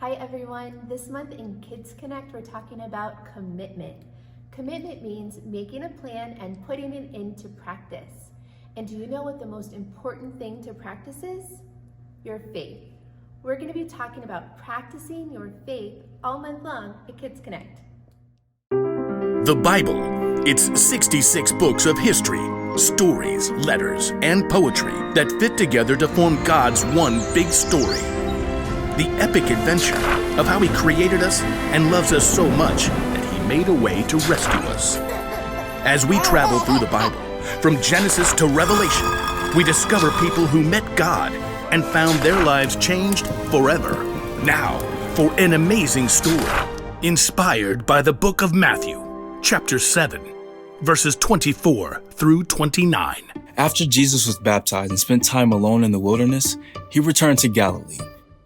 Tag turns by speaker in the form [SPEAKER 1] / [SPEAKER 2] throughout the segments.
[SPEAKER 1] Hi everyone, this month in Kids Connect we're talking about commitment. Commitment means making a plan and putting it into practice. And do you know what the most important thing to practice is? Your faith. We're going to be talking about practicing your faith all month long at Kids Connect.
[SPEAKER 2] The Bible. It's 66 books of history, stories, letters, and poetry that fit together to form God's one big story. The epic adventure of how He created us and loves us so much that He made a way to rescue us. As we travel through the Bible, from Genesis to Revelation, we discover people who met God and found their lives changed forever. Now, for an amazing story, inspired by the book of Matthew, chapter 7, verses 24 through 29.
[SPEAKER 3] After Jesus was baptized and spent time alone in the wilderness, He returned to Galilee.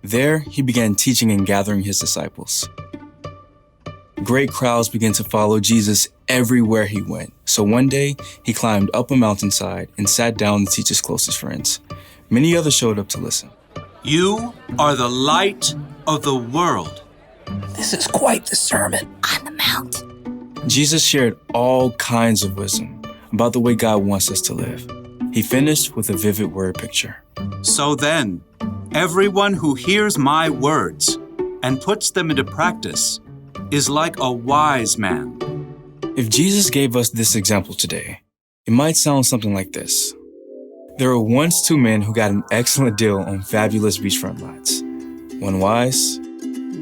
[SPEAKER 3] There, He began teaching and gathering His disciples. Great crowds began to follow Jesus everywhere He went. So one day, He climbed up a mountainside and sat down to teach His closest friends. Many others showed up to listen.
[SPEAKER 4] You are the light of the world.
[SPEAKER 5] This is quite the sermon on the mount.
[SPEAKER 3] Jesus shared all kinds of wisdom about the way God wants us to live. He finished with a vivid word picture.
[SPEAKER 4] So then, everyone who hears my words and puts them into practice is like a wise man.
[SPEAKER 3] If Jesus gave us this example today, it might sound something like this. There were once two men who got an excellent deal on fabulous beachfront lots. One wise.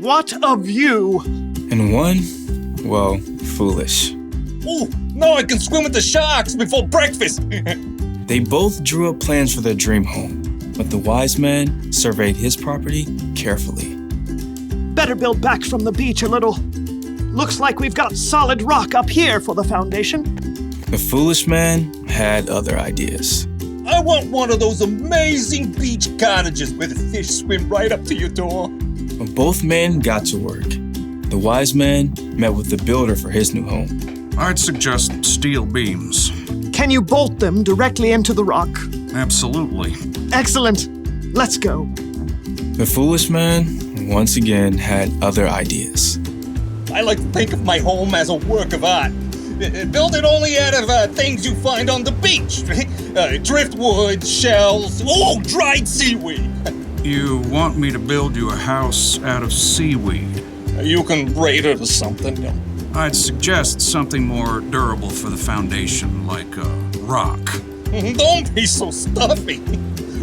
[SPEAKER 6] What of you?
[SPEAKER 3] And one, well, foolish.
[SPEAKER 5] Ooh, now I can swim with the sharks before breakfast.
[SPEAKER 3] They both drew up plans for their dream home, but the wise man surveyed his property carefully.
[SPEAKER 6] Better build back from the beach a little. Looks like we've got solid rock up here for the foundation.
[SPEAKER 3] The foolish man had other ideas.
[SPEAKER 5] I want one of those amazing beach cottages where the fish swim right up to your door.
[SPEAKER 3] But both men got to work. The wise man met with the builder for his new home.
[SPEAKER 7] I'd suggest steel beams.
[SPEAKER 6] Can you bolt them directly into the rock?
[SPEAKER 7] Absolutely.
[SPEAKER 6] Excellent. Let's go.
[SPEAKER 3] The foolish man, once again, had other ideas.
[SPEAKER 5] I like to think of my home as a work of art. Build it only out of things you find on the beach. Driftwood, shells, dried seaweed.
[SPEAKER 7] You want me to build you a house out of seaweed?
[SPEAKER 5] You can braid it or something.
[SPEAKER 7] I'd suggest something more durable for the foundation, like a rock.
[SPEAKER 5] Don't be so stuffy.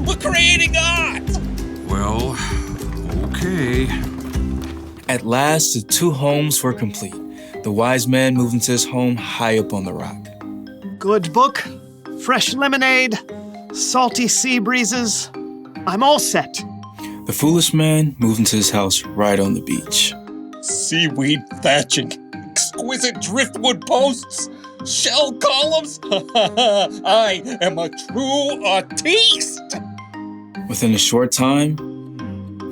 [SPEAKER 5] We're creating art.
[SPEAKER 7] Well, okay.
[SPEAKER 3] At last, the two homes were complete. The wise man moved into his home high up on the rock.
[SPEAKER 6] Good book, fresh lemonade, salty sea breezes. I'm all set.
[SPEAKER 3] The foolish man moved into his house right on the beach.
[SPEAKER 5] Seaweed thatching, exquisite driftwood posts, shell columns. I am a true artiste.
[SPEAKER 3] Within a short time,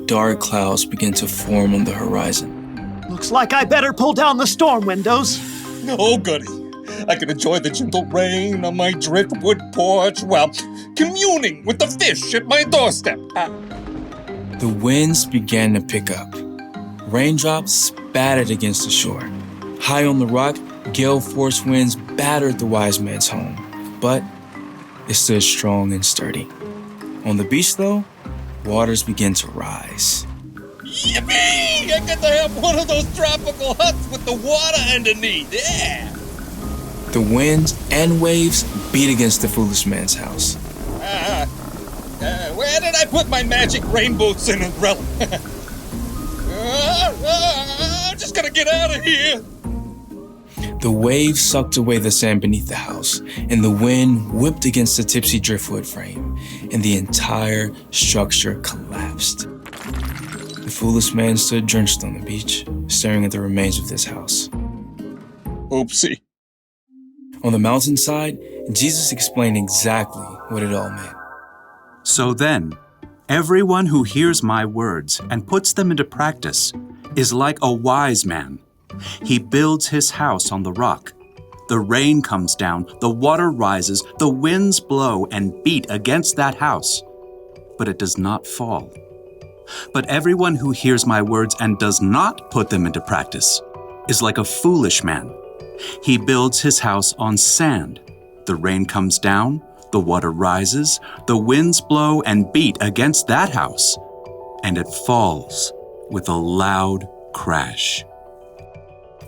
[SPEAKER 3] dark clouds began to form on the horizon.
[SPEAKER 6] Looks like I better pull down the storm windows.
[SPEAKER 5] Oh, goody. I can enjoy the gentle rain on my driftwood porch while communing with the fish at my doorstep.
[SPEAKER 3] The winds began to pick up. Raindrops spattered against the shore. High on the rock, gale force winds battered the wise man's home, but it stood strong and sturdy. On the beach, though, waters began to rise.
[SPEAKER 5] Yippee! I get to have one of those tropical huts with the water underneath. Yeah!
[SPEAKER 3] The winds and waves beat against the foolish man's house.
[SPEAKER 5] Where did I put my magic rainbow Cinderella? I'm just gonna get out of here.
[SPEAKER 3] The waves sucked away the sand beneath the house, and the wind whipped against the tipsy driftwood frame, and the entire structure collapsed. The foolish man stood drenched on the beach, staring at the remains of this house.
[SPEAKER 5] Oopsie.
[SPEAKER 3] On the mountainside, Jesus explained exactly what it all meant.
[SPEAKER 4] So then, everyone who hears my words and puts them into practice is like a wise man. He builds his house on the rock. The rain comes down, the water rises, the winds blow and beat against that house, but it does not fall, But everyone who hears my words and does not put them into practice is like a foolish man. He builds his house on sand. The rain comes down, the water rises, the winds blow and beat against that house, and it falls with a loud crash.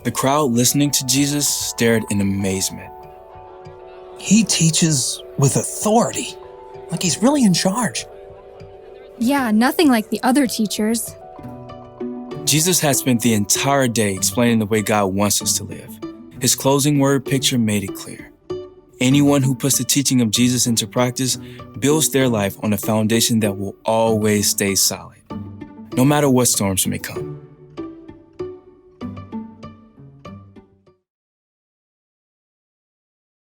[SPEAKER 3] The crowd listening to Jesus stared in amazement.
[SPEAKER 8] He teaches with authority, like he's really in charge.
[SPEAKER 9] Yeah, nothing like the other teachers.
[SPEAKER 3] Jesus had spent the entire day explaining the way God wants us to live. His closing word picture made it clear. Anyone who puts the teaching of Jesus into practice builds their life on a foundation that will always stay solid, no matter what storms may come.